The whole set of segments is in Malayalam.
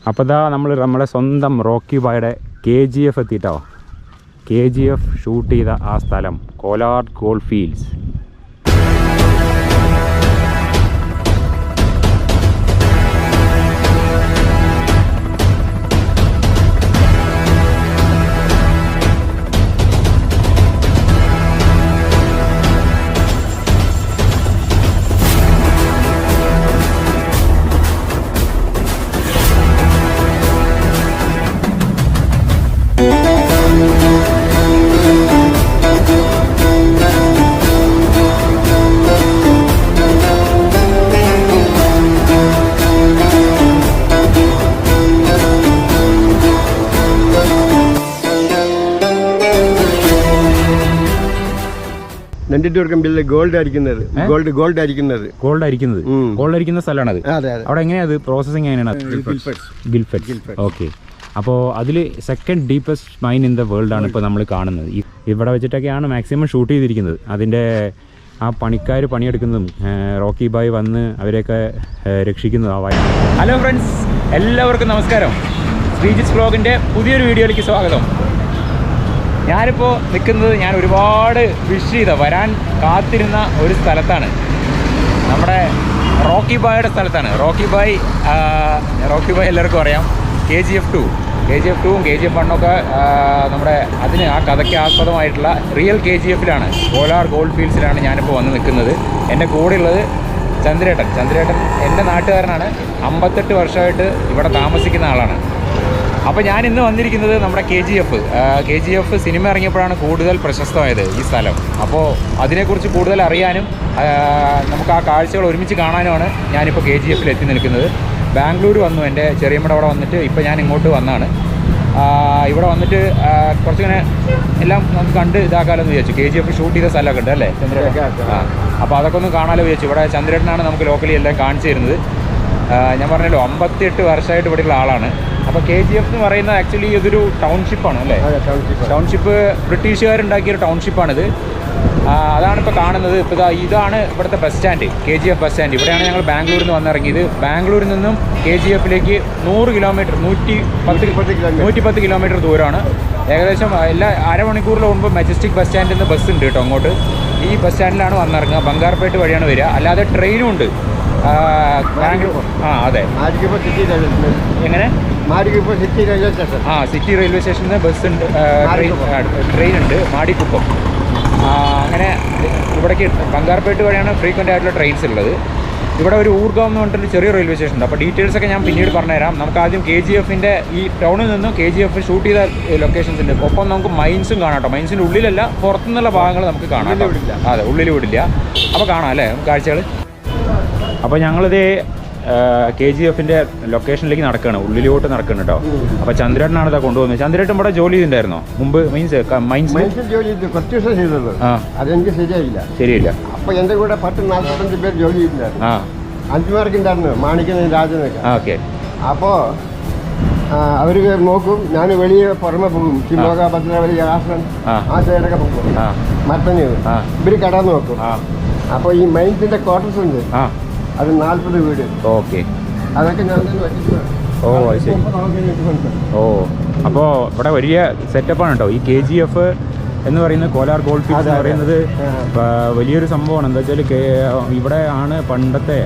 അപ്പോൾ ഇതാ നമ്മുടെ സ്വന്തം റോക്കി ബായുടെ KGF എത്തിയിട്ടോ. KGF ഷൂട്ട് ചെയ്ത ആ സ്ഥലം കോലാർ ഗോൾഡ് ഫീൽഡ്സ്. ഗോൾഡ് അരിക്കുന്ന സ്ഥലമാണത്. അവിടെ എങ്ങനെയാണ് പ്രോസസ്സിങ് എങ്ങനെയാണ്? ഗിൽഫെറ്റ്. ഓക്കെ. അപ്പോൾ അതിൽ second deepest mine in the world ആണ് ഇപ്പോൾ നമ്മൾ കാണുന്നത്. ഇവിടെ വെച്ചിട്ടൊക്കെയാണ് മാക്സിമം ഷൂട്ട് ചെയ്തിരിക്കുന്നത്. അതിൻ്റെ ആ പണിക്കാർ പണിയെടുക്കുന്നതും റോക്കി ബായ് വന്ന് അവരെയൊക്കെ രക്ഷിക്കുന്നതും. ഹലോ ഫ്രണ്ട്സ്, എല്ലാവർക്കും നമസ്കാരം. ശ്രീജിത്ത് വ്ലോഗിൻ്റെ പുതിയൊരു വീഡിയോയിലേക്ക് സ്വാഗതം. ഞാനിപ്പോൾ നിൽക്കുന്നത് ഞാൻ ഒരുപാട് വിഷ് ചെയ്ത വരാൻ കാത്തിരുന്ന ഒരു സ്ഥലത്താണ്. നമ്മുടെ റോക്കി ബായുടെ സ്ഥലത്താണ്. റോക്കി ബായ് എല്ലാവർക്കും അറിയാം. KGF 2ഉം KGF 1ഒക്കെ നമ്മുടെ ആ കഥയ്ക്ക് ആസ്പദമായിട്ടുള്ള റിയൽ KGFലാണ്, കോലാർ ഗോൾഡ് ഫീൽഡ്സിലാണ് ഞാനിപ്പോൾ വന്ന് നിൽക്കുന്നത്. എൻ്റെ കൂടെയുള്ളത് ചന്ദ്രേട്ടൻ എൻ്റെ നാട്ടുകാരനാണ്. 58 വർഷമായിട്ട് ഇവിടെ താമസിക്കുന്ന ആളാണ്. അപ്പോൾ ഞാൻ ഇന്ന് വന്നിരിക്കുന്നത് നമ്മുടെ KGF സിനിമ ഇറങ്ങിയപ്പോഴാണ് കൂടുതൽ പ്രശസ്തമായത് ഈ സ്ഥലം. അപ്പോൾ അതിനെക്കുറിച്ച് കൂടുതൽ അറിയാനും നമുക്ക് ആ കാഴ്ചകൾ ഒരുമിച്ച് കാണാനുമാണ് ഞാനിപ്പോൾ KGFൽ എത്തി നിൽക്കുന്നത്. ബാംഗ്ലൂർ വന്നു, എൻ്റെ ചെറിയമ്മയുടെ അവിടെ വന്നിട്ട് ഇപ്പോൾ ഞാൻ ഇങ്ങോട്ട് വന്നതാണ്. ഇവിടെ വന്നിട്ട് കുറച്ചിങ്ങനെ എല്ലാം നമുക്ക് കണ്ട് ഇതാക്കാമെന്ന് വിചാരിച്ചു. KGF ഷൂട്ട് ചെയ്ത സ്ഥലമൊക്കെ ഉണ്ട് അല്ലേ ചന്ദ്രേട്ടൻ? അപ്പോൾ അതൊക്കെ ഒന്ന് കാണാമല്ലോ വിചാരിച്ചു. ഇവിടെ ചന്ദ്രേട്ടനാണ് നമുക്ക് ലോക്കലി എല്ലാം കാണിച്ചു തരുന്നത്. ഞാൻ പറഞ്ഞല്ലോ 58 വർഷമായിട്ട് ഇവിടെയുള്ള ആളാണ്. അപ്പോൾ KGF എന്ന് പറയുന്നത് ആക്ച്വലി ഇതൊരു ടൗൺഷിപ്പാണ് അല്ലേ? ടൗൺഷിപ്പ് ബ്രിട്ടീഷുകാരുണ്ടാക്കിയൊരു ടൗൺഷിപ്പാണിത്. അതാണ് ഇപ്പോൾ കാണുന്നത്. ഇപ്പോൾ ഇതാണ് ഇവിടുത്തെ bus stand, KGF bus stand. ഇവിടെയാണ് ഞങ്ങൾ ബാംഗ്ലൂരിൽ നിന്ന് വന്നിറങ്ങിയത്. ബാംഗ്ലൂരിൽ നിന്നും KGFലേക്ക് 100 കിലോമീറ്റർ 110 കിലോമീറ്റർ ദൂരമാണ്. ഏകദേശം എല്ലാ അരമണിക്കൂറിൽ മുമ്പ് മെജസ്റ്റിക് ബസ് സ്റ്റാൻഡിൽ നിന്ന് ബസ് ഉണ്ട് കേട്ടോ അങ്ങോട്ട്. ഈ ബസ് സ്റ്റാൻഡിലാണ് വന്നിറങ്ങുക. ബംഗാർപേട്ട് വഴിയാണ് വരിക. അല്ലാതെ ട്രെയിനും ഉണ്ട് ബാംഗ്ലൂർ. അതെ. എങ്ങനെ? സിറ്റി റെയിൽവേ സ്റ്റേഷനിൽ നിന്ന് ബസ് ഉണ്ട്, ട്രെയിൻ ഉണ്ട്. മാടിക്കുപ്പം. അങ്ങനെ ഇവിടേക്ക് ബംഗാർപേട്ട് വഴിയാണ് ഫ്രീക്വൻ്റ് ആയിട്ടുള്ള ട്രെയിൻസ് ഉള്ളത്. ഇവിടെ ഒരു ഊർഗാം എന്ന് പറഞ്ഞിട്ട് ചെറിയ റെയിൽവേ സ്റ്റേഷൻ ഉണ്ട്. അപ്പോൾ ഡീറ്റെയിൽസൊക്കെ ഞാൻ പിന്നീട് പറഞ്ഞുതരാം. നമുക്ക് ആദ്യം KGFൻ്റെ ഈ ടൗണിൽ നിന്നും KGF ഷൂട്ട് ചെയ്ത ലൊക്കേഷൻസ് ഉണ്ട്. ഒപ്പം നമുക്ക് മൈൻസും കാണാം കേട്ടോ. മൈൻസിൻ്റെ ഉള്ളിലല്ല, പുറത്തുനിന്നുള്ള ഭാഗങ്ങൾ നമുക്ക് കാണാം. അതെ, ഉള്ളിൽ വിടില്ല. അപ്പോൾ കാണാം അല്ലേ കാഴ്ചകൾ. അപ്പോൾ ഞങ്ങളിത് KGFൻ്റെ ലൊക്കേഷനിലേക്ക് നടക്കുകയാണ്, ഉള്ളിലോട്ട് നടക്കുകയാണ് കേട്ടോ. അപ്പോൾ ചന്ദ്രേട്ടനാണ് ഇതാ കൊണ്ടുപോകുന്നത്. ചന്ദ്രേട്ടൻ ഇവിടെ ജോലി ചെയ്തിട്ടുണ്ടായിരുന്നോ മുമ്പ്? മൈൻസ് ജോലി ചെയ്തു, കുറച്ച് ദിവസം ചെയ്തത്. അതെനിക്ക് ശരിയില്ല. അപ്പോൾ എൻ്റെ കൂടെ 10-45 പേര് ജോലി ചെയ്തിട്ടുണ്ടായിരുന്നു. 5 മാർക്കുണ്ടായിരുന്നു, മാണിക്കുന്ന രാജനൊക്കെ. ഓക്കെ. അപ്പോൾ അവർ നോക്കും, ഞാൻ വെളിയെ പുറമെ പോകും. ശിവമോഗ, ഭദ്രാവലി, ആശ്രം ആ സൈഡൊക്കെ പോകും. മറ്റന്ന് ഇവർ കടന്നു നോക്കും. അപ്പോൾ ഈ മൈൻസിൻ്റെ ക്വാർട്ടേഴ്സ് ഉണ്ട്, അത് 40 വീട്. ഓക്കെ. അതൊക്കെ ഞാൻ തന്നെ വെച്ചിട്ടുണ്ട്. ഓ അത് ശരി. ഓ, അപ്പോൾ ഇവിടെ വലിയ സെറ്റപ്പാണ് കേട്ടോ ഈ KGF എന്ന് പറയുന്നത്. കോലാർ ഗോൾഡ് ഫീൽഡ്സ് എന്ന് പറയുന്നത് വലിയൊരു സംഭവമാണ്. എന്താ വെച്ചാൽ ഇവിടെ ആണ് പണ്ടത്തെ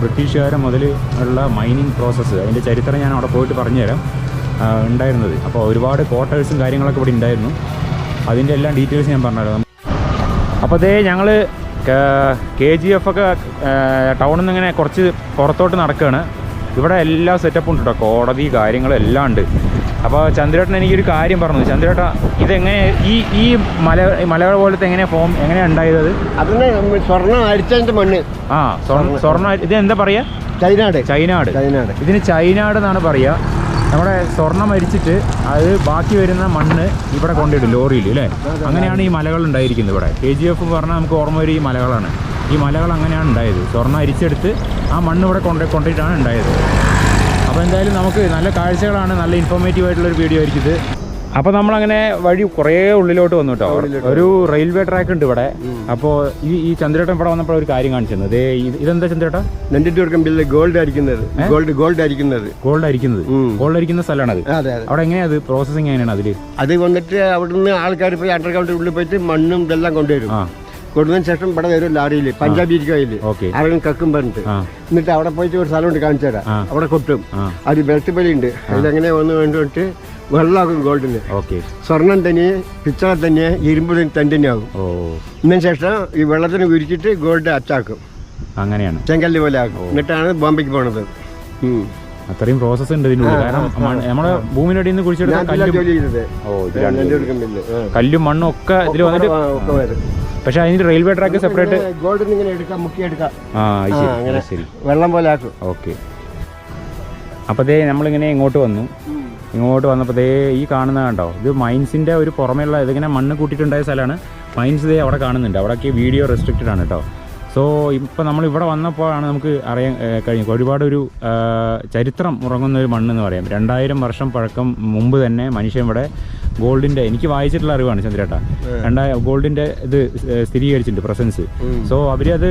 ബ്രിട്ടീഷുകാരെ മുതൽ ഉള്ള മൈനിങ് പ്രോസസ്സ്, അതിൻ്റെ ചരിത്രം ഞാൻ അവിടെ പോയിട്ട് പറഞ്ഞുതരാം ഉണ്ടായിരുന്നത്. അപ്പോൾ ഒരുപാട് ക്വാർട്ടേഴ്സും കാര്യങ്ങളൊക്കെ ഇവിടെ ഉണ്ടായിരുന്നു. അതിൻ്റെ എല്ലാം ഡീറ്റെയിൽസ് ഞാൻ പറഞ്ഞുതരാം. അപ്പോൾ അതേ ഞങ്ങൾ KGF ഒക്കെ ടൗണിൽ നിന്ന് ഇങ്ങനെ കുറച്ച് പുറത്തോട്ട് നടക്കുകയാണ്. ഇവിടെ എല്ലാ സെറ്റപ്പും ഉണ്ട് കേട്ടോ, കോടതി കാര്യങ്ങളെല്ലാം ഉണ്ട്. അപ്പോൾ ചന്ദ്രേട്ടൻ എനിക്കൊരു കാര്യം പറഞ്ഞു. ചന്ദ്രേട്ട, ഇതെങ്ങനെ ഈ മലകൾ പോലത്തെ എങ്ങനെയാണ് ഉണ്ടായത്? അതിന് സ്വർണ്ണം അടിച്ചതിൻ്റെ മണ്ണ്. സ്വർണ്ണം. ഇത് എന്താ പറയുക? ചൈനാട്. ഇതിന് ചൈനാട് എന്നാണ് പറയുക. നമ്മുടെ സ്വർണ്ണം അരിച്ചിട്ട് അത് ബാക്കി വരുന്ന മണ്ണ് ഇവിടെ കൊണ്ടിടും ലോറിയിൽ അല്ലേ? അങ്ങനെയാണ് ഈ മലകൾ ഉണ്ടായിരിക്കുന്നത് ഇവിടെ. KGF പറഞ്ഞാൽ നമുക്ക് ഓർമ്മ വരും ഈ മലകളാണ്. ഈ മലകൾ അങ്ങനെയാണ് ഉണ്ടായത്. സ്വർണ്ണം അരിച്ചെടുത്ത് ആ മണ്ണ് ഇവിടെ കൊണ്ടിട്ടാണ് ഉണ്ടായത്. അപ്പോൾ എന്തായാലും നമുക്ക് നല്ല കാഴ്ചകളാണ്, നല്ല ഇൻഫോർമേറ്റീവ് ആയിട്ടുള്ളൊരു വീഡിയോ ആയിരിക്കും ഇത്. അപ്പോൾ നമ്മളങ്ങനെ വഴി കുറേ ഉള്ളിലോട്ട് വന്നു കേട്ടോ. ഒരു റെയിൽവേ ട്രാക്ക് ഉണ്ട് ഇവിടെ. അപ്പോൾ ഈ ചന്ദ്രേട്ടൻ ഇവിടെ വന്നപ്പോൾ ഒരു കാര്യം കാണിച്ചിരുന്നത്, ഇതെന്താ ചന്ദ്രേട്ടാ? ഗോൾഡ് അരിക്കുന്ന സ്ഥലമാണ് അത്. അവിടെ എങ്ങനെയാ അത് പ്രോസസ്സിങ് എങ്ങനെയാണ് അതില്? അത് വന്നിട്ട് അവിടുന്ന് ആൾക്കാർ പോയി അണ്ടർഗ്രൗണ്ട് ഉള്ളിൽ പോയിട്ട് മണ്ണും ഇതെല്ലാം കൊണ്ടുവരും. കൊണ്ടുവന്നതിന് ശേഷം ഇവിടെ വരും ലാറിയിൽ, പഞ്ചാബി ഇരിക്കയില് ആരെങ്കിലും കക്കും പറഞ്ഞിട്ട്. എന്നിട്ട് അവിടെ പോയിട്ട് ഒരു സ്ഥലമുണ്ട് കാണിച്ചു തരാം, അവിടെ കൊട്ടും. അത് ബെൽറ്റ് പലിയുണ്ട്, അതിലെങ്ങനെ വന്ന് വേണ്ടിട്ട് വെള്ളമാകും ഗോൾഡിന്. സ്വർണം തന്നെ, പിച്ചള തന്നെ, ഇരുമ്പ് തന്നെയാകും. ഇതിന് ശേഷം ഈ വെള്ളത്തിന് ഉരുക്കിയിട്ട് ഗോൾഡ് അച്ചാക്കും. അങ്ങനെയാണ്, ചെങ്കല്ല് പോലെ ആക്കും. എന്നിട്ടാണ് ബോംബെക്ക് പോണത്. അത്രയും പ്രോസസ് ഉണ്ട് ഇതിനുള്ളിൽ. കാരണം നമ്മുടെ ഭൂമിനടിയിൽ നിന്ന് കുഴിച്ചെടുക്കാൻ കല്ലും മണ്ണും ഒക്കെ ഇതിൽ വന്നിട്ട്. പക്ഷെ അതിന് റെയിൽവേ ട്രാക്ക് സെപ്പറേറ്റ് ഗോൾഡ് ഇങ്ങനെ എടുക്കാം, മുക്കി എടുക്കാം. ശരി, വെള്ളം പോലെ ആക്കും. ഓക്കെ. അപ്പോൾ ദേ നമ്മളിങ്ങനെ ഇങ്ങോട്ട് വന്നപ്പോൾ ദേ ഈ കാണുന്ന കണ്ടോ, ഇത് മൈൻസിൻ്റെ ഒരു പുറമെയുള്ള ഇതിങ്ങനെ മണ്ണ് കൂട്ടിയിട്ടുണ്ടായ സ്ഥലമാണ്. മൈൻസ് ദേ അവിടെ കാണുന്നുണ്ട്. അവിടെയൊക്കെ വീഡിയോ റെസ്ട്രിക്റ്റഡ് ആണ് കേട്ടോ. സോ ഇപ്പോൾ നമ്മളിവിടെ വന്നപ്പോഴാണ് നമുക്ക് അറിയാൻ കഴിഞ്ഞു ഒരുപാട് ഒരു ചരിത്രം ഉറങ്ങുന്ന ഒരു മണ്ണെന്ന് പറയാം. 2000 വർഷം പഴക്കം മുമ്പ് തന്നെ മനുഷ്യൻ ഇവിടെ ഗോൾഡിൻ്റെ, എനിക്ക് വായിച്ചിട്ടുള്ള അറിവാണ് ചന്ദ്രേട്ടാ, ഗോൾഡിൻ്റെ ഇത് സ്ഥിരീകരിച്ചിട്ടുണ്ട് പ്രസൻസ്. സോ അവരത്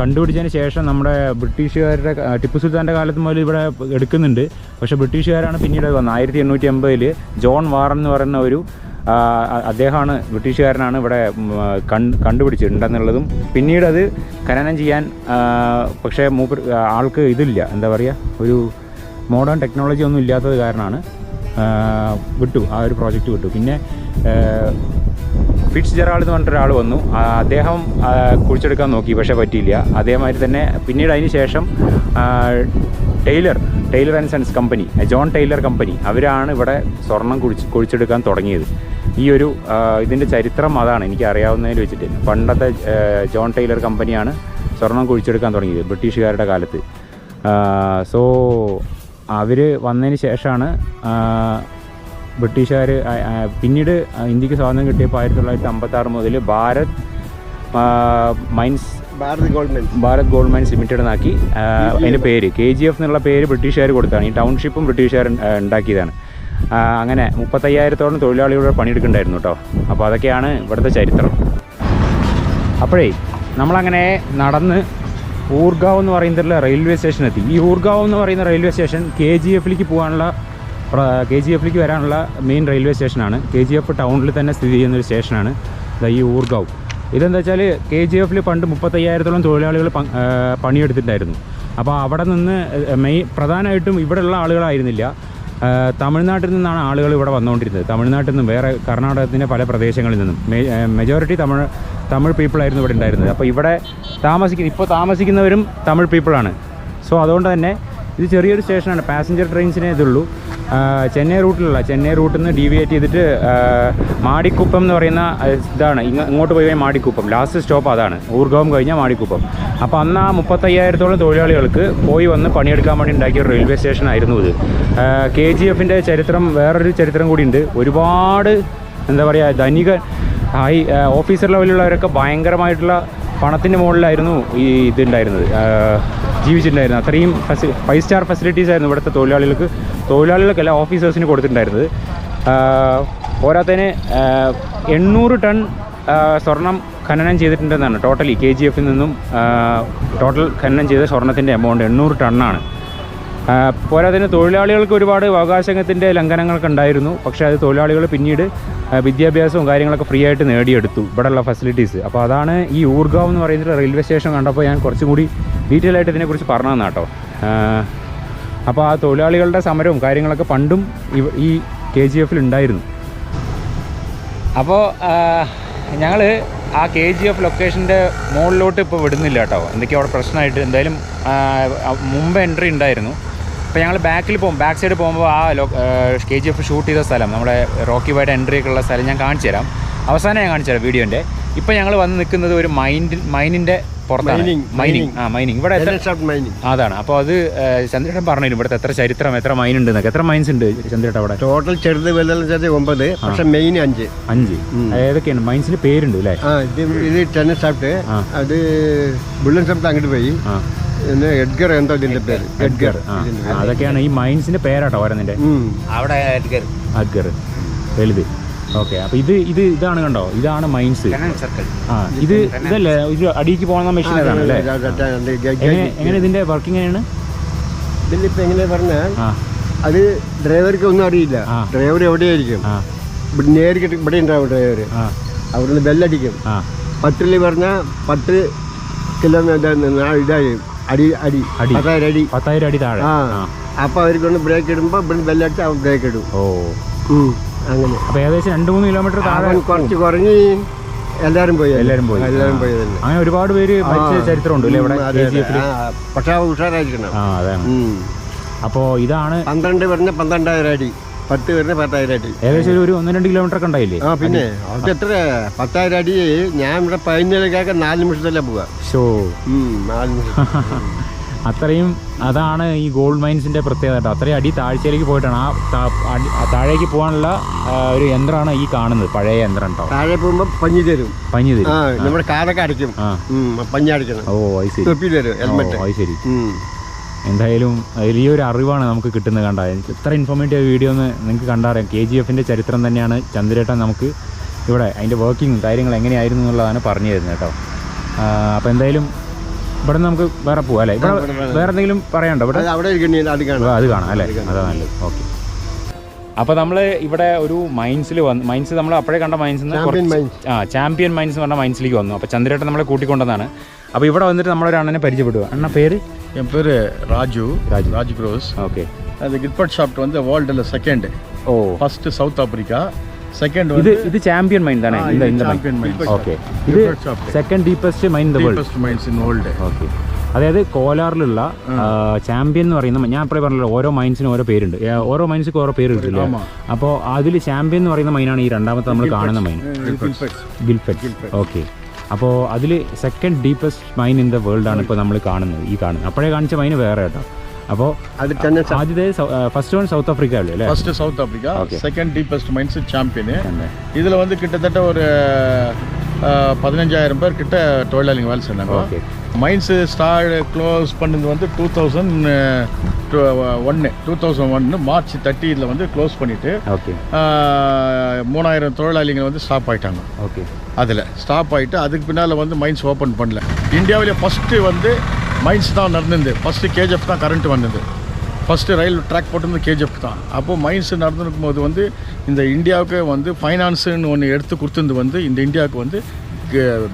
കണ്ടുപിടിച്ചതിന് ശേഷം നമ്മുടെ ബ്രിട്ടീഷുകാരുടെ ടിപ്പു സുൽത്താൻ്റെ കാലത്ത് മുതൽ ഇവിടെ എടുക്കുന്നുണ്ട്. പക്ഷേ ബ്രിട്ടീഷുകാരാണ് പിന്നീട് വന്നത്. 1880 ജോൺ വാറൻ എന്ന് പറയുന്ന ഒരു അദ്ദേഹമാണ്, ബ്രിട്ടീഷുകാരനാണ് ഇവിടെ കണ്ടുപിടിച്ചിട്ടുണ്ടെന്നുള്ളതും. പിന്നീട് അത് ഖനനം ചെയ്യാൻ പക്ഷേ ആൾക്ക് ഇതില്ല, എന്താ പറയുക, ഒരു മോഡേൺ ടെക്നോളജി ഒന്നും ഇല്ലാത്തത് കാരണമാണ് വിട്ടു, ആ ഒരു പ്രോജക്റ്റ് വിട്ടു. പിന്നെ ഫിറ്റ്സ് ജെറാൾഡ് എന്ന് പറഞ്ഞിട്ടൊരാൾ വന്നു, അദ്ദേഹം കുഴിച്ചെടുക്കാൻ നോക്കി, പക്ഷേ പറ്റിയില്ല. അതേമാതിരി തന്നെ പിന്നീട് അതിന് ശേഷം Tyler and sons company, John Tyler company, അവരാണ് ഇവിടെ സ്വർണം കുഴിച്ചെടുക്കാൻ തുടങ്ങിയത്. ഈ ഒരു ഇതിൻ്റെ ചരിത്രം അതാണ് എനിക്ക് അറിയാവുന്നതിൽ വെച്ചിട്ട്. പണ്ടത്തെ ജോൺ ടൈലർ കമ്പനിയാണ് സ്വർണം കുഴിച്ചെടുക്കാൻ തുടങ്ങിയത് ബ്രിട്ടീഷുകാരുടെ കാലത്ത്. സോ അവർ വന്നതിന് ശേഷമാണ് ബ്രിട്ടീഷുകാർ പിന്നീട് ഇന്ത്യക്ക് സ്വാതന്ത്ര്യം കിട്ടിയപ്പോൾ 1956 മുതൽ ഭാരത് ഗോൾഡ് മൈൻസ് ലിമിറ്റഡ് എന്നാക്കി. അതിൻ്റെ പേര് KGF എന്നുള്ള പേര് ബ്രിട്ടീഷുകാർ കൊടുത്താണ്. ഈ ടൗൺഷിപ്പും ബ്രിട്ടീഷുകാർ ഉണ്ടാക്കിയതാണ്. അങ്ങനെ 35,000-ഓളം തൊഴിലാളികളുടെ പണിയെടുക്കുന്നുണ്ടായിരുന്നു കേട്ടോ. അപ്പോൾ അതൊക്കെയാണ് ഇവിടുത്തെ ചരിത്രം. അപ്പോഴേ നമ്മളങ്ങനെ നടന്ന് ഊർഗാവ് എന്ന് പറയുന്ന റെയിൽവേ സ്റ്റേഷനെത്തി. ഈ ഊർഗാവ് എന്ന് പറയുന്ന റെയിൽവേ സ്റ്റേഷൻ KGFലേക്ക് വരാനുള്ള മെയിൻ റെയിൽവേ സ്റ്റേഷനാണ്. KGF ടൗണിൽ തന്നെ സ്ഥിതി ചെയ്യുന്നൊരു സ്റ്റേഷനാണ് ഈ ഊർഗാവ്. ഇതെന്താ വെച്ചാൽ KGFൽ പണ്ട് 35,000-ഓളം തൊഴിലാളികൾ പണിയെടുത്തിട്ടുണ്ടായിരുന്നു. അപ്പോൾ അവിടെ നിന്ന് പ്രധാനമായിട്ടും ഇവിടെയുള്ള ആളുകളായിരുന്നില്ല, തമിഴ്നാട്ടിൽ നിന്നാണ് ആളുകൾ ഇവിടെ വന്നുകൊണ്ടിരുന്നത്. തമിഴ്നാട്ടിൽ നിന്നും വേറെ കർണാടകത്തിൻ്റെ പല പ്രദേശങ്ങളിൽ നിന്നും മെജോറിറ്റി തമിഴ് പീപ്പിളായിരുന്നു ഇവിടെ ഉണ്ടായിരുന്നത്. അപ്പോൾ ഇവിടെ ഇപ്പോൾ താമസിക്കുന്നവരും തമിഴ് പീപ്പിളാണ്. സോ അതുകൊണ്ട് തന്നെ ഇത് ചെറിയൊരു സ്റ്റേഷനാണ്, പാസഞ്ചർ ട്രെയിൻസിനേ ഇതുള്ളൂ. ചെന്നൈ റൂട്ടിൽ നിന്ന് ഡീവിയേറ്റ് ചെയ്തിട്ട് മാടിക്കുപ്പം എന്ന് പറയുന്ന ഇതാണ്, ഇങ്ങോട്ട് പോയി മാടിക്കുപ്പം ലാസ്റ്റ് സ്റ്റോപ്പ് അതാണ്. ഊർഗാവും കഴിഞ്ഞാൽ മാടിക്കുപ്പം. അപ്പോൾ അന്ന് ആ 35,000-ഓളം തൊഴിലാളികൾക്ക് പോയി വന്ന് പണിയെടുക്കാൻ വേണ്ടി ഉണ്ടാക്കിയ ഒരു റെയിൽവേ സ്റ്റേഷനായിരുന്നു ഇത്. KGFൻ്റെ ചരിത്രം, വേറൊരു ചരിത്രം കൂടിയുണ്ട്. ഒരുപാട് എന്താ പറയുക, ധനിക ഓഫീസർ ലെവലിലുള്ളവരൊക്കെ ഭയങ്കരമായിട്ടുള്ള പണത്തിൻ്റെ മുകളിലായിരുന്നു ഈ ഇതുണ്ടായിരുന്നത്, ജീവിച്ചിട്ടുണ്ടായിരുന്നത്. അത്രയും 5 സ്റ്റാർ ഫെസിലിറ്റീസ് ആയിരുന്നു ഇവിടുത്തെ തൊഴിലാളികൾക്കല്ല ഓഫീസേഴ്സിന് കൊടുത്തിട്ടുണ്ടായിരുന്നത്. പോരാത്തതിന് 800 ടൺ സ്വർണം ഖനനം ചെയ്തിട്ടുണ്ടെന്നാണ് ടോട്ടലി KGFൽ നിന്നും ടോട്ടൽ ഖനനം ചെയ്ത സ്വർണത്തിൻ്റെ എമൗണ്ട് 800 ടണ്ണാണ്. പോരാത്തതിന് തൊഴിലാളികൾക്ക് ഒരുപാട് അവകാശത്തിൻ്റെ ലംഘനങ്ങളൊക്കെ ഉണ്ടായിരുന്നു. പക്ഷേ അത് തൊഴിലാളികൾ പിന്നീട് വിദ്യാഭ്യാസവും കാര്യങ്ങളൊക്കെ ഫ്രീ ആയിട്ട് നേടിയെടുത്തു ഇവിടെയുള്ള ഫെസിലിറ്റീസ്. അപ്പോൾ അതാണ് ഈ ഊർഗാവ് എന്ന് പറയുന്ന റെയിൽവേ സ്റ്റേഷൻ കണ്ടപ്പോൾ ഞാൻ കുറച്ചും കൂടി ഡീറ്റെയിൽ ആയിട്ട് ഇതിനെക്കുറിച്ച് പറഞ്ഞു തന്നാ കേട്ടോ. അപ്പോൾ ആ തൊഴിലാളികളുടെ സമരവും കാര്യങ്ങളൊക്കെ പണ്ടും ഈ KGFൽ ഉണ്ടായിരുന്നു. അപ്പോൾ ഞങ്ങൾ ആ KGF ലൊക്കേഷൻ്റെ മുകളിലോട്ട് ഇപ്പോൾ വിടുന്നില്ല കേട്ടോ, എന്തൊക്കെയോ അവിടെ പ്രശ്നമായിട്ട്. എന്തായാലും മുമ്പ് എൻട്രി ഉണ്ടായിരുന്നു. അപ്പോൾ ഞങ്ങൾ ബാക്ക് സൈഡ് പോകുമ്പോൾ ആ KGF ഷൂട്ട് ചെയ്ത സ്ഥലം, നമ്മുടെ റോക്കി വൈഡ് എൻട്രി ഒക്കെ ഉള്ള സ്ഥലം ഞാൻ കാണിച്ചു തരാം. അവസാനം ഞാൻ കാണിച്ചു തരാം വീഡിയോൻ്റെ. ഇപ്പോൾ ഞങ്ങൾ വന്ന് നിൽക്കുന്നത് ഒരു മൈനിൻ്റെ പുറത്താണ്. മൈനിങ് ഇവിടെ അതാണ്. അപ്പോൾ അത് ചന്ദ്രേട്ടൻ പറഞ്ഞു ഇവിടുത്തെ എത്ര ചരിത്രം, എത്ര മൈൻ ഉണ്ട് എന്നൊക്കെ. എത്ര മൈൻസ് ഉണ്ട് ചന്ദ്രേട്ടൻ അവിടെ? ടോട്ടൽ ചെറുത് വലുത് 9, പക്ഷെ മെയിൻ 5. ഏതൊക്കെയാണ് മൈൻസിന്റെ പേരുണ്ട് അല്ലേ? ഇത് ടെന്നസ് ഷാഫ്റ്റ്, അത് ബുള്ളൻ ഷാഫ്റ്റ് അങ്ങോട്ട് പോയി. എഡ്ഗർ എന്തോ ഇതിന്റെ പേര്, എഡ്ഗർ. അതൊക്കെയാണ് ഈ മൈൻസിന്റെ പേരാട്ടോ വരുന്നതിന്റെ അവിടെ. എഡ്ഗർ വലുത്. ഓക്കെ, അപ്പോൾ ഇതാണ് കണ്ടോ, ഇതാണ് മൈൻസ്. ആ ഇതല്ലേ ഇത് അടിയിലേക്ക് പോകുന്ന മെഷീൻ അതാണ് അല്ലേ? എങ്ങനെ ഇതിൻ്റെ വർക്കിംഗ് എങ്ങനെയാണ്? ഇതിലിപ്പോൾ എങ്ങനെ പറഞ്ഞാൽ അത് ഡ്രൈവർക്ക് ഒന്നും അറിയില്ല. ഡ്രൈവർ എവിടെയായിരിക്കും, ഇവിടെ നേരിട്ട് ഇവിടെ ഉണ്ടാവും ഡ്രൈവർ. അവിടുന്ന് ബെല്ലടിക്കും. 10 പറഞ്ഞാൽ 10 കിലോമീറ്റർ ഇതായി അടി 10,000 അടി താഴെ. അപ്പോൾ അവർക്കൊന്ന് ബ്രേക്ക് ഇടുമ്പോൾ ഇവിടെ ബെല്ലടിച്ച് അവൻ ബ്രേക്ക് ഇടും. അങ്ങനെ. അപ്പോൾ ഏകദേശം 2-3 കിലോമീറ്റർ താഴെ കുറച്ച് കുറഞ്ഞ് എല്ലാവരും പോയി തന്നെ. അങ്ങനെ ഒരുപാട് പേര് ചരിത്രമുണ്ട് അല്ലേ ഇവിടെ? പക്ഷെ ഉഷാറായിരിക്കണം. അതാണ്. അപ്പോൾ ഇതാണ് 12 പറഞ്ഞ 12,000 അടി, 10 പറഞ്ഞ 10,000 അടി. ഏകദേശം ഒരു 1-2 കിലോമീറ്റർ ഒക്കെ ഉണ്ടായില്ലേ? പിന്നെ അത് എത്ര 10,000 അടി ഞാൻ ഇവിടെ 15 4 നിമിഷത്തല്ലേ പോവാ. 4 നിമിഷം. അത്രയും അതാണ് ഈ ഗോൾഡ് മൈൻസിന്റെ പ്രത്യേകത കേട്ടോ. അത്രയും അടി താഴ്ചയിലേക്ക് പോയിട്ടാണ് ആ താഴേക്ക് പോകാനുള്ള ഒരു യന്ത്രമാണ് ഈ കാണുന്നത്. പഴയ യന്ത്രം കേട്ടോ. താഴെ പോകുമ്പോൾ പഞ്ഞി തരും. നമ്മുടെ കാതൊക്കെ അടിക്കും, പഞ്ഞി അടിക്കണം. തൊപ്പി തരും, ഹെൽമെറ്റ്. ശരി. എന്തായാലും വലിയൊരു അറിവാണ് നമുക്ക് കിട്ടുന്നത്. കണ്ട എത്ര ഇൻഫോർമേറ്റീവ് വീഡിയോ എന്ന് നിങ്ങൾക്ക് കണ്ടറിയാം. KGFന്റെ ചരിത്രം തന്നെയാണ് ചന്ദ്രേട്ടൻ നമുക്ക് ഇവിടെ അതിൻ്റെ വർക്കിങ്ങും കാര്യങ്ങൾ എങ്ങനെയായിരുന്നു എന്നുള്ളതാണ് പറഞ്ഞു തരുന്നത് കേട്ടോ. അപ്പോൾ എന്തായാലും ഇവിടെ നമുക്ക് വേറെ പോവാം അല്ലേ? ഇവിടെ വേറെ എന്തെങ്കിലും പറയാനുണ്ടോ? ഇവിടെ അത് കാണാം അല്ലേ? അതാ നല്ലത്. ഓക്കെ, അപ്പോൾ നമ്മൾ ഇവിടെ ഒരു മൈൻസിൽ വന്നു. മൈൻസ് നമ്മൾ അപ്പോഴേ കണ്ട മൈൻസിൽ ചാമ്പ്യൻ മൈൻസ് എന്ന് പറഞ്ഞ മൈൻസിലേക്ക് വന്നു. അപ്പോൾ ചന്ദ്രേട്ടൻ നമ്മളെ കൂട്ടിക്കൊണ്ടതാണ്. അപ്പോൾ ഇവിടെ വന്നിട്ട് നമ്മളൊരു അണ്ണനെ പരിചയപ്പെടുക. അണ്ണ പേര്? என் பேர் ராஜு க்ரோஸ். ஓகே. அது கிட்பட் ஷாப்ட் வந்து வேர்ல்டில் second. First south Africa, second இது சாம்பியன் மைன் தானே? இந்த சாம்பியன் மைன். ഓക്കെ, ഇത് second deepest mine in the world. Deepest mines in world. Okay, അതായത് കോലാറിലുള്ള ചാമ്പ്യൻ എന്ന് പറയുന്ന, ഞാൻ ഇപ്പോഴേ പറഞ്ഞല്ലോ ഓരോ മൈൻസിനും ഓരോ പേരുണ്ട്. ഓരോ മൈൻസിനും ഓരോ പേര് കിട്ടില്ല. അപ്പോൾ അതിൽ ചാമ്പ്യൻ എന്ന് പറയുന്ന മൈനാണ് ഈ രണ്ടാമത്തെ നമ്മൾ കാണുന്ന മൈൻ, ഗിൽഫെറ്റ്. ഓക്കെ, അപ്പോൾ അതിൽ second deepest mine in the world ആണ് ഇപ്പോൾ നമ്മൾ കാണുന്നത്. അപ്പോഴേ കാണിച്ച മൈന് വേറെ കേട്ടോ. അപ്പോൾ ആദ്യത്തെ ഫസ്റ്റ് വൺ സൗത്ത് ആഫ്രിക്ക അല്ലേ? First south Africa, second deepest mines champion. இதில் வந்து கிட்டத்தட்ட ஒரு 15,000 பேர் கிட்ட தொழிலாளிங்க வேலை செஞ்சாங்க. மைன்ஸ் க்ளோஸ் பண்ணது வந்து 2001 மார்ச் 30 வந்து க்ளோஸ் பண்ணிட்டு 3,000 தொழிலாளிங்க வந்து ஸ்டாப் ஆயிட்டாங்க. ஓகே, அதில் ஸ்டாப் ஆகிட்டு அதுக்கு பின்னால் வந்து மைன்ஸ் ஓப்பன் பண்ணல. இந்தியாவிலே ஃபஸ்ட்டு வந்து மைன்ஸ் தான் நடந்தது. ஃபஸ்ட்டு KGF தான் கரண்ட் வந்தது. ஃபஸ்ட்டு ரயில் ட்ராக் போட்டிருந்தது KGF தான். அப்போது மைன்ஸ் நடந்துருக்கும் போது வந்து இந்த இந்தியாவுக்கு வந்து ஃபைனான்ஸுன்னு ஒன்று எடுத்து கொடுத்துருந்து வந்து இந்த இந்தியாவுக்கு வந்து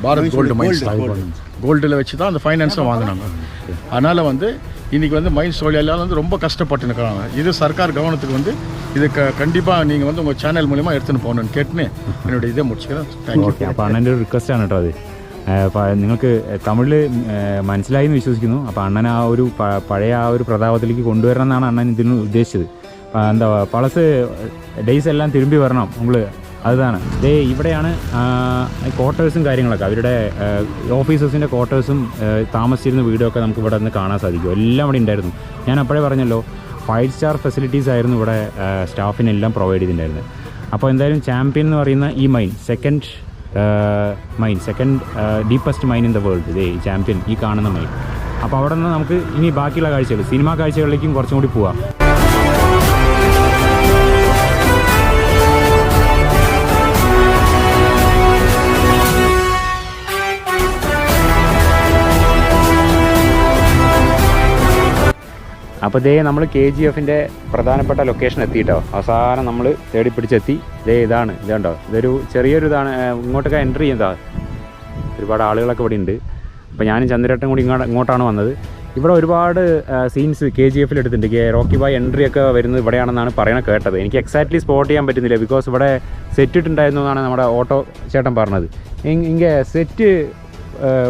பாரத் கோல்டு மைன்ஸ் கோல்டில் வச்சு தான் அந்த ஃபைனான்ஸை வாங்கினாங்க. அதனால் வந்து இன்றைக்கி வந்து மைன்ஸ் தொழிலாளர்கள் வந்து ரொம்ப கஷ்டப்பட்டு நிற்கிறாங்க. இது சர்க்கார் கவனத்துக்கு வந்து இது கண்டிப்பாக நீங்கள் வந்து உங்கள் சேனல் மூலிமா எடுத்துன்னு போகணுன்னு கேட்டுன்னு என்னுடைய இதை முடிச்சுக்கிறேன். Thank you. അപ്പോൾ അണ്ണൻ്റെ ഒരു റിക്വസ്റ്റ് ആണ് കേട്ടോ അത്. നിങ്ങൾക്ക് തമിഴിൽ മനസ്സിലായി എന്ന് വിശ്വസിക്കുന്നു. അപ്പോൾ അണ്ണൻ ആ ഒരു പഴയ ആ ഒരു പ്രതാപത്തിലേക്ക് കൊണ്ടുവരണം എന്നാണ് അണ്ണൻ ഇതിന് ഉദ്ദേശിച്ചത്. എന്താ പളസ് ഡേയ്സ് എല്ലാം തിരുമ്പി വരണം നിങ്ങൾ. അതാണ് ഇവിടെയാണ് ക്വാർട്ടേഴ്സും കാര്യങ്ങളൊക്കെ, അവരുടെ ഓഫീസേഴ്സിൻ്റെ ക്വാർട്ടേഴ്സും താമസിച്ചിരുന്ന വീടൊക്കെ നമുക്ക് ഇവിടെ നിന്ന് കാണാൻ സാധിക്കും. എല്ലാം ഇവിടെ ഉണ്ടായിരുന്നു. ഞാൻ അപ്പോഴേ പറഞ്ഞല്ലോ 5 സ്റ്റാർ ഫെസിലിറ്റീസ് ആയിരുന്നു ഇവിടെ സ്റ്റാഫിനെല്ലാം പ്രൊവൈഡ് ചെയ്തിട്ടുണ്ടായിരുന്നത്. അപ്പോൾ എന്തായാലും ചാമ്പ്യൻ എന്ന് പറയുന്ന ഈ mine second deepest mine in the world, ഈ ചാമ്പ്യൻ ഈ കാണുന്ന മൈൻ. അപ്പോൾ അവിടെ നിന്ന് നമുക്ക് ഇനി ബാക്കിയുള്ള കാഴ്ചകൾ, സിനിമാ കാഴ്ചകളിലേക്കും കുറച്ചും കൂടി പോവാം. അപ്പോൾ നമ്മൾ KGFൻ്റെ പ്രധാനപ്പെട്ട ലൊക്കേഷൻ എത്തിയിട്ടോ. അവസാനം നമ്മൾ തേടിപ്പിടിച്ചെത്തി. ഇതാണ്, ഇതുണ്ടോ, ഇതൊരു ചെറിയൊരു ഇതാണ്. ഇങ്ങോട്ടൊക്കെ എൻട്രി ചെയ്യുന്നതാണ്. ഒരുപാട് ആളുകളൊക്കെ ഇവിടെ ഉണ്ട്. അപ്പോൾ ഞാനും ചന്ദ്രേട്ടനും കൂടി ഇങ്ങോട്ടാണ് വന്നത്. ഇവിടെ ഒരുപാട് സീൻസ് KGFൽ എടുത്തിട്ടുണ്ട്. റോക്കി ബായ് എൻട്രി ഒക്കെ വരുന്നത് ഇവിടെയാണെന്നാണ് പറയണത് കേട്ടത്. എനിക്ക് എക്സാക്ട്ലി സ്പോട്ട് ചെയ്യാൻ പറ്റുന്നില്ല, ബിക്കോസ് ഇവിടെ സെറ്റ് ഇട്ടുണ്ടായിരുന്നു എന്നാണ് നമ്മുടെ ഓട്ടോ ചേട്ടൻ പറഞ്ഞത്. ഇങ്ങനെ സെറ്റ്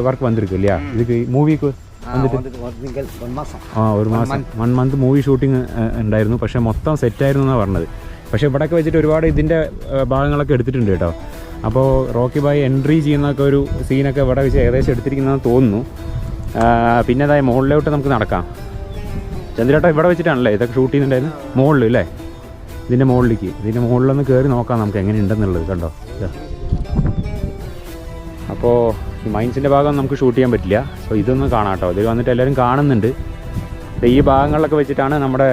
വർക്ക് വന്നിരിക്കും ഇല്ല ഇതൊക്കെ മൂവിക്ക് ഒരു മാസം 1 മന്ത് മൂവി ഷൂട്ടിങ് ഉണ്ടായിരുന്നു. പക്ഷേ മൊത്തം സെറ്റായിരുന്നു എന്നാണ് പറഞ്ഞത്. പക്ഷേ ഇവിടെയൊക്കെ വെച്ചിട്ട് ഒരുപാട് ഇതിൻ്റെ ഭാഗങ്ങളൊക്കെ എടുത്തിട്ടുണ്ട് കേട്ടോ. അപ്പോൾ റോക്കി ബായ് എൻട്രി ചെയ്യുന്നൊക്കെ ഒരു സീനൊക്കെ ഇവിടെ വെച്ച് ഏകദേശം എടുത്തിരിക്കുന്നതെന്ന് തോന്നുന്നു. പിന്നെ അതായത് മുകളിലോട്ട് നമുക്ക് നടക്കാം. ചന്ദ്രേട്ട ഇവിടെ വെച്ചിട്ടാണല്ലേ ഇതൊക്കെ ഷൂട്ട് ചെയ്യുന്നുണ്ടായിരുന്നു? മുകളിൽ അല്ലേ? ഇതിൻ്റെ മുകളിലൊന്ന് കയറി നോക്കാം നമുക്ക് എങ്ങനെയുണ്ടെന്നുള്ളത്. കണ്ടോ, അപ്പോൾ ഈ മൈൻസിൻ്റെ ഭാഗം നമുക്ക് ഷൂട്ട് ചെയ്യാൻ പറ്റില്ല. സോ ഇതൊന്നും കാണാം കേട്ടോ. ഇതിൽ വന്നിട്ട് എല്ലാവരും കാണുന്നുണ്ട്. ഈ ഭാഗങ്ങളിലൊക്കെ വെച്ചിട്ടാണ് നമ്മുടെ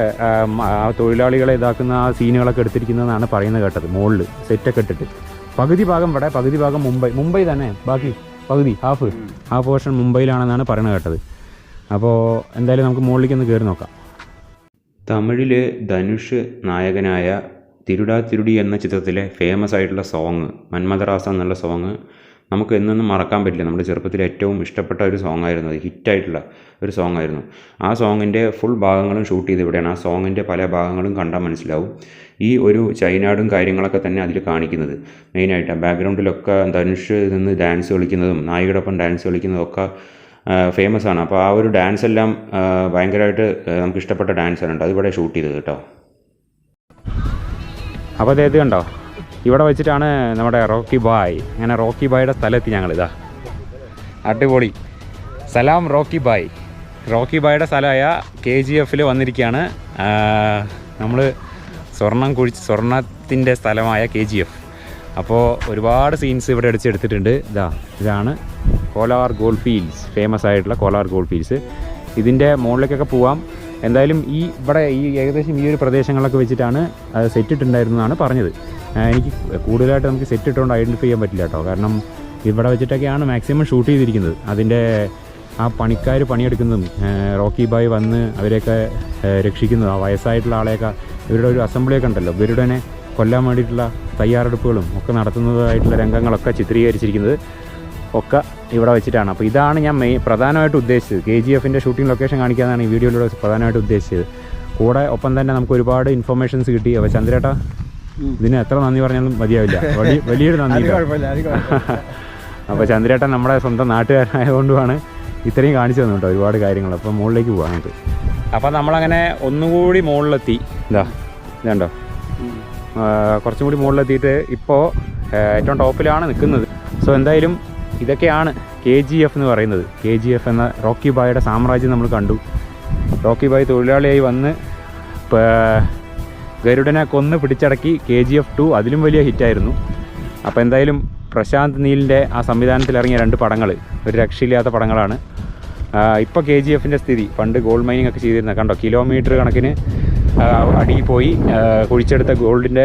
തൊഴിലാളികളെ ഇതാക്കുന്ന ആ സീനുകളൊക്കെ എടുത്തിരിക്കുന്നതെന്നാണ് പറയുന്നത് കേട്ടത്. മുകളിൽ സെറ്റൊക്കെ ഇട്ടിട്ട് പകുതി ഭാഗം ഇവിടെ, പകുതി ഭാഗം മുംബൈ തന്നെ, ബാക്കി പകുതി ഹാഫ് പോർഷൻ മുംബൈയിലാണെന്നാണ് പറയുന്നത് കേട്ടത്. അപ്പോൾ എന്തായാലും നമുക്ക് മുകളിലേക്ക് ഒന്ന് കയറി നോക്കാം. തമിഴിൽ ധനുഷ് നായകനായ തിരുടാ തിരുടി എന്ന ചിത്രത്തിലെ ഫേമസ് ആയിട്ടുള്ള സോങ് മന്മഥറാസ എന്നുള്ള സോങ് നമുക്ക് എന്നൊന്നും മറക്കാൻ പറ്റില്ല. നമ്മുടെ ചെറുപ്പത്തിൽ ഏറ്റവും ഇഷ്ടപ്പെട്ട ഒരു സോങ് ആയിരുന്നു, അത് ഹിറ്റായിട്ടുള്ള ഒരു സോങ് ആയിരുന്നു. ആ സോങ്ങിൻ്റെ ഫുൾ ഭാഗങ്ങളും ഷൂട്ട് ചെയ്ത് ഇവിടെയാണ്. ആ സോങ്ങിൻ്റെ പല ഭാഗങ്ങളും കണ്ടാൽ മനസ്സിലാവും. ഈ ഒരു ചൈനാടും കാര്യങ്ങളൊക്കെ തന്നെ അതിൽ കാണിക്കുന്നത് മെയിനായിട്ട്. ബാക്ക്ഗ്രൗണ്ടിലൊക്കെ ധനുഷ് നിന്ന് ഡാൻസ് കളിക്കുന്നതും നായികയോടൊപ്പം ഡാൻസ് കളിക്കുന്നതും ഒക്കെ ഫേമസ് ആണ്. അപ്പോൾ ആ ഒരു ഡാൻസ് എല്ലാം ഭയങ്കരമായിട്ട് നമുക്ക് ഇഷ്ടപ്പെട്ട ഡാൻസാണ് കേട്ടോ, അതിവിടെ ഷൂട്ട് ചെയ്തത് കേട്ടോ. അപ്പോൾ അദ്ദേഹത്തെ കണ്ടോ, ഇവിടെ വെച്ചിട്ടാണ് നമ്മുടെ റോക്കി ബായ്, അങ്ങനെ റോക്കി ബായുടെ സ്ഥലത്ത് ഞങ്ങളിതാ, അടിപൊളി. സലാം റോക്കി ബായ്. റോക്കി ബായുടെ സ്ഥലമായ KGF വന്നിരിക്കുകയാണ് നമ്മൾ. സ്വർണത്തിൻ്റെ സ്ഥലമായ KGF. അപ്പോൾ ഒരുപാട് സീൻസ് ഇവിടെ എടുത്തിട്ടുണ്ട്. ഇതാണ് കോലാർ ഗോൾഡ് ഫീൽഡ്സ്, ഫേമസ് ആയിട്ടുള്ള കോലാർ ഗോൾഡ് ഫീൽഡ്സ്. ഇതിൻ്റെ മുകളിലേക്കൊക്കെ പോവാം. എന്തായാലും ഇവിടെ ഏകദേശം ഈ ഒരു പ്രദേശങ്ങളിലൊക്കെ വെച്ചിട്ടാണ് സെറ്റ് ഇട്ടുണ്ടായിരുന്നതാണ് പറഞ്ഞത്. എനിക്ക് കൂടുതലായിട്ട് നമുക്ക് സെറ്റ് ഇട്ടുകൊണ്ട് ഐഡൻറ്റിഫൈ ചെയ്യാൻ പറ്റില്ല കേട്ടോ, കാരണം ഇവിടെ വെച്ചിട്ടൊക്കെയാണ് മാക്സിമം ഷൂട്ട് ചെയ്തിരിക്കുന്നത്. അതിൻ്റെ ആ പണിക്കാർ പണിയെടുക്കുന്നതും റോക്കി ബായ് വന്ന് അവരെയൊക്കെ രക്ഷിക്കുന്നതും, ആ വയസ്സായിട്ടുള്ള ആളെയൊക്കെ ഇവരുടെ ഒരു അസംബ്ലിയൊക്കെ ഉണ്ടല്ലോ, ഇവരുടനെ കൊല്ലാൻ വേണ്ടിയിട്ടുള്ള തയ്യാറെടുപ്പുകളും ഒക്കെ നടത്തുന്നതായിട്ടുള്ള രംഗങ്ങളൊക്കെ ചിത്രീകരിച്ചിരിക്കുന്നത് ഒക്കെ ഇവിടെ വെച്ചിട്ടാണ്. അപ്പോൾ ഇതാണ് ഞാൻ പ്രധാനമായിട്ട് ഉദ്ദേശിച്ചത്. KGF ഷൂട്ടിംഗ് ലൊക്കേഷൻ കാണിക്കാനാണ് ഈ വീഡിയോയിലൂടെ പ്രധാനമായിട്ട് ഉദ്ദേശിച്ചത്. കൂടെ ഒപ്പം തന്നെ നമുക്ക് ഒരുപാട് ഇൻഫർമേഷൻസ് കിട്ടി. അപ്പോൾ ചന്ദ്രേട്ടാ, ഇതിന് എത്ര നന്ദി പറഞ്ഞാലും മതിയാവില്ല, വലിയൊരു നന്ദി. അപ്പോൾ ചന്ദ്രേട്ടൻ നമ്മുടെ സ്വന്തം നാട്ടുകാരനായതുകൊണ്ടുമാണ് ഇത്രയും കാണിച്ചു തന്നു കേട്ടോ, ഒരുപാട് കാര്യങ്ങൾ. അപ്പോൾ മുകളിലേക്ക് പോകാം നമുക്ക്. അപ്പോൾ നമ്മളങ്ങനെ ഒന്നുകൂടി മുകളിലെത്തി. ഇതുണ്ടോ, കുറച്ചും കൂടി മുകളിലെത്തിയിട്ട് ഇപ്പോൾ ഏറ്റവും ടോപ്പിലാണ് നിൽക്കുന്നത്. സോ എന്തായാലും ഇതൊക്കെയാണ് KGF എന്ന് പറയുന്നത്. KGF എന്ന റോക്കി ബായുടെ സാമ്രാജ്യം നമ്മൾ കണ്ടു. റോക്കി ബായ് തൊഴിലാളിയായി വന്ന് ഗരുഡനെ കൊന്ന് പിടിച്ചടക്കി. KGF 2 അതിലും വലിയ ഹിറ്റായിരുന്നു. അപ്പോൾ എന്തായാലും പ്രശാന്ത് നീലിൻ്റെ ആ സംവിധാനത്തിൽ ഇറങ്ങിയ 2 പടങ്ങൾ ഒരു രക്ഷയില്ലാത്ത പടങ്ങളാണ്. ഇപ്പോൾ KGF സ്ഥിതി, പണ്ട് ഗോൾഡ് മൈനിങ് ഒക്കെ ചെയ്തിരുന്നത് കണ്ടോ, കിലോമീറ്റർ കണക്കിന് അടിയിൽ പോയി കുഴിച്ചെടുത്ത ഗോൾഡിൻ്റെ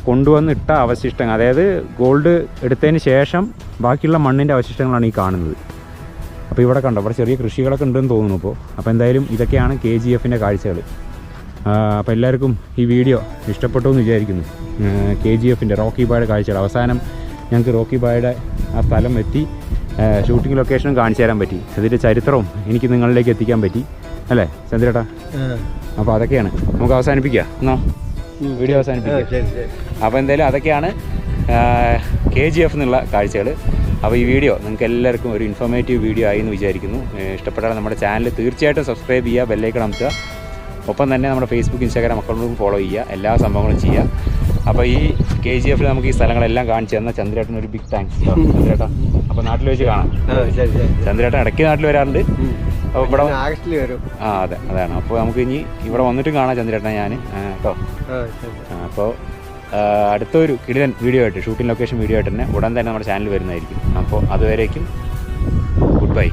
കൊണ്ടുവന്ന് ഇട്ട അവശിഷ്ടങ്ങൾ, അതായത് ഗോൾഡ് എടുത്തതിന് ശേഷം ബാക്കിയുള്ള മണ്ണിൻ്റെ അവശിഷ്ടങ്ങളാണ് ഈ കാണുന്നത്. അപ്പോൾ ഇവിടെ കണ്ടോ, ഇവിടെ ചെറിയ കൃഷികളൊക്കെ ഉണ്ടെന്ന് തോന്നുന്നു ഇപ്പോൾ. അപ്പോൾ എന്തായാലും ഇതൊക്കെയാണ് KGF കാഴ്ചകൾ. അപ്പോൾ എല്ലാവർക്കും ഈ വീഡിയോ ഇഷ്ടപ്പെട്ടു എന്ന് വിചാരിക്കുന്നു. KGF റോക്കി ബായുടെ കാഴ്ചകൾ. അവസാനം ഞങ്ങൾക്ക് റോക്കി ബായുടെ ആ സ്ഥലം എത്തി, ഷൂട്ടിംഗ് ലൊക്കേഷനും കാണിച്ചു തരാൻ പറ്റി. അതിൻ്റെ ചരിത്രവും എനിക്ക് നിങ്ങളിലേക്ക് എത്തിക്കാൻ പറ്റി, അല്ലേ ചന്ദ്രേട്ടാ? അപ്പോൾ അതൊക്കെയാണ് നമുക്ക് അവസാനിപ്പിക്കുക എന്നോ, വീഡിയോ അവസാനിപ്പിക്കുക. അപ്പോൾ എന്തായാലും അതൊക്കെയാണ് KGF എന്നുള്ള കാഴ്ചകൾ. അപ്പോൾ ഈ വീഡിയോ നിങ്ങൾക്ക് എല്ലാവർക്കും ഒരു ഇൻഫോർമേറ്റീവ് വീഡിയോ ആയി എന്ന് വിചാരിക്കുന്നു. ഇഷ്ടപ്പെട്ടാൽ നമ്മുടെ ചാനൽ തീർച്ചയായിട്ടും സബ്സ്ക്രൈബ് ചെയ്യുക, ബെല്ലൈക്കൺ അമർത്തുക. ഒപ്പം തന്നെ നമ്മുടെ ഫേസ്ബുക്ക്, ഇൻസ്റ്റാഗ്രാം അക്കൗണ്ടും ഫോളോ ചെയ്യുക, എല്ലാ സംഭവങ്ങളും ചെയ്യുക. അപ്പോൾ ഈ KGF നമുക്ക് ഈ സ്ഥലങ്ങളെല്ലാം കാണിച്ചു തന്ന ചന്ദ്രേട്ടൻ ഒരു ബിഗ് താങ്ക്സ് ചന്ദ്രേട്ടൻ. അപ്പോൾ നാട്ടിൽ വെച്ച് കാണാം. ചന്ദ്രേട്ടൻ ഇടയ്ക്ക് നാട്ടിൽ വരാറുണ്ട്. അപ്പോൾ ഇവിടെ വരും. അതാണ്. അപ്പോൾ നമുക്ക് ഇനി ഇവിടെ വന്നിട്ടും കാണാം ചന്ദ്രേട്ടനെ ഞാൻ കേട്ടോ. അപ്പോൾ അടുത്തൊരു കിടിലൻ വീഡിയോ ആയിട്ട്, ഷൂട്ടിംഗ് ലൊക്കേഷൻ വീഡിയോ ആയിട്ട് തന്നെ ഉടൻ തന്നെ നമ്മുടെ ചാനൽ വരുന്നതായിരിക്കും. അപ്പോൾ അതുവരേക്കും ഗുഡ് ബൈ.